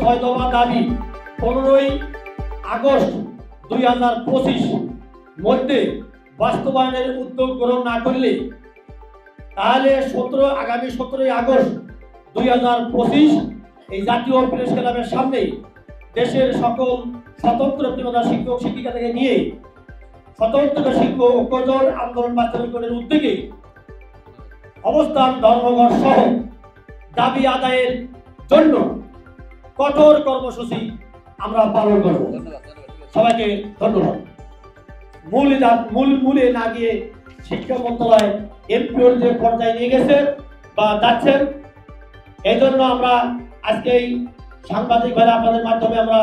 6 দফা দাবি 15ই আগস্ট 2025 মধ্যে বাস্তবায়নের উদ্যোগ গ্রহণ না করলে তাহলে আগামী 17ই আগস্ট 2025 এই জাতীয় প্রেস ক্লাবের সামনে দেশের সকল স্বতন্ত্র প্রতিবাদী শিক্ষক শিক্ষিকাদেরকে নিয়ে স্বতন্ত্র শিক্ষক ঐক্যজোট আন্দোলন বাস্তবায়নের উদ্যোগে অবস্থান ধর্মঘট সহ দাবি আদায়ের জন্য কঠোর কর্মসূচি আমরা পালন করব। সবাইকে ধন্যবাদ। মূলে না গিয়ে শিক্ষা মন্ত্রণালয় এমপিওর যে পর্যায়ে নিয়ে গেছে বা যাচ্ছেন, এই জন্য আমরা আজকে এই সাংবাদিক ভাইরা আপনাদের মাধ্যমে আমরা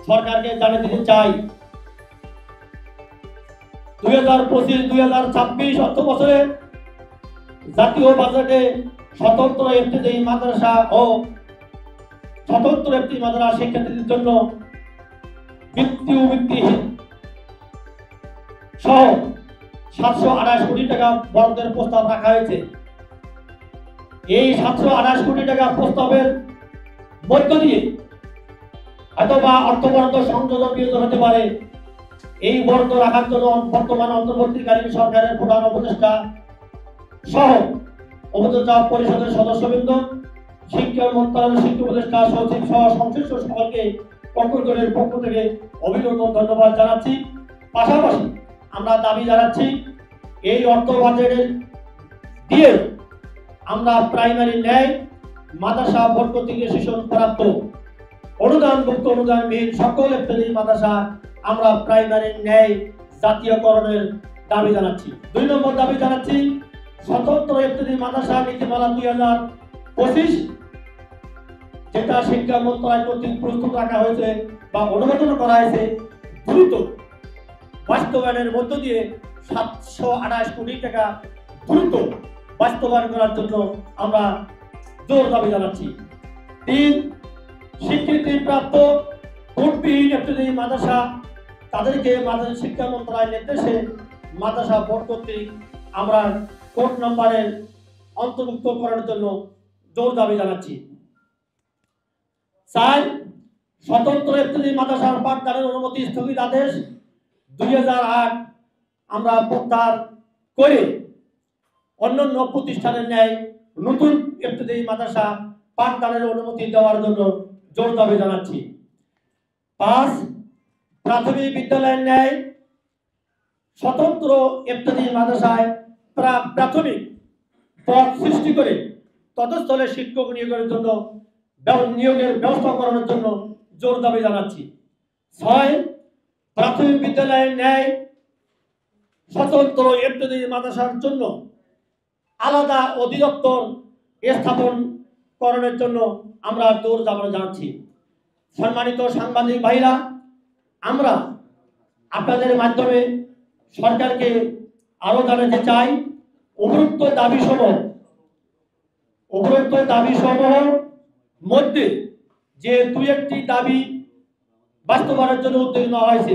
সরকারকে জানিয়ে দিতে চাই 2025-2026 অর্থ বছরে জাতীয় বাজেটে স্বতন্ত্র ইবতেদায়ী মাদ্রাসা ও স্বতন্ত্র ইবতেদায়ী মাদ্রাসা শিক্ষার্থীদের জন্য বৃত্তি ও বৃত্তিহীন সহ 728 কোটি টাকা বরাদ্দের প্রস্তাব রাখা হয়েছে। এই 728 কোটি টাকা প্রস্তাবের মধ্য দিয়ে অথবা অর্থ বরাদ্দ সংযোজন বিয়োজন হতে পারে। এই বরাদ্দ রাখার জন্য বর্তমান অন্তর্বর্তীকালীন সরকারের প্রধান উপদেষ্টা সহ উপদেষ্টা পরিষদের সদস্যবৃন্দ, শিক্ষা মন্ত্রণালয়ের শিক্ষা উপদেষ্টা সচিব সহ সংশ্লিষ্ট সকলকে পক্ষের পক্ষ থেকে অভিনন্দন ধন্যবাদ জানাচ্ছি। পাশাপাশি আমরা দাবি জানাচ্ছি এই অর্থ বাজেটের দিয়ে আমরা প্রাইমারি ন্যায় মাদ্রাসা বোর্ড কর্তৃক রেজিস্ট্রেশন প্রাপ্ত অনুদানভুক্ত অনুদানবিহীন সকল ইবতেদায়ী মাদ্রাসা আমরা প্রাইমারি ন্যায় জাতীয়করণের দাবি জানাচ্ছি। 2 নম্বর দাবি জানাচ্ছি স্বতন্ত্র ইবতেদায়ী মাদ্রাসা নীতিমালা 2025 যেটা শিক্ষা মন্ত্রণালয় কর্তৃক প্রস্তুত রাখা হয়েছে বা অনুমোদন করা হয়েছে দ্রুত বাস্তবায়নের মধ্য দিয়ে 728 কোটি টাকা দ্রুত বাস্তবায়ন করার জন্য আমরা জোর দাবি জানাচ্ছি। 3, স্বীকৃতিপ্রাপ্ত বোর্ডবিহীন ইবতেদায়ী মাদ্রাসা তাদেরকে মাদ্রাসা শিক্ষা মন্ত্রণালয়ের নির্দেশে মাদ্রাসা বোর্ড কর্তৃক আমরা কোড নম্বরের অন্তর্ভুক্ত করার জন্য জোর দাবি জানাচ্ছি। 4, স্বতন্ত্র ইবতেদায়ী মাদ্রাসার পাঠদানের অনুমতি স্থগিত আদেশ 2008 আমরা প্রত্যাহার করে অন্যান্য প্রতিষ্ঠানের ন্যায় নতুন ইবতেদায়ী মাদ্রাসা পাঠদানের অনুমতি দেওয়ার জন্য জোর দাবি জানাচ্ছি। 5, প্রাথমিক বিদ্যালয়ের ন্যায় স্বতন্ত্র ইবতেদায়ী মাদ্রাসায় প্রাথমিক পদ সৃষ্টি করে তৎস্থলে শিক্ষক নিয়োগের ব্যবস্থা করানোর জন্য জোর দাবি জানাচ্ছি। 6, প্রাথমিক বিদ্যালয়ের ন্যায় স্বতন্ত্র ইবতেদায়ী মাদ্রাসার জন্য আলাদা অধিদপ্তর স্থাপন করণের জন্য আমরা জোর দাবি জানাচ্ছি। সম্মানিত সাংবাদিক ভাইরা, আমরা আপনাদের মাধ্যমে সরকারকে আরো জানাতে চাই উপরোক্ত দাবি সমূহ মধ্যে যে 2-1টি দাবি বাস্তবায়নের জন্য উদ্যোগ নেওয়া হয়েছে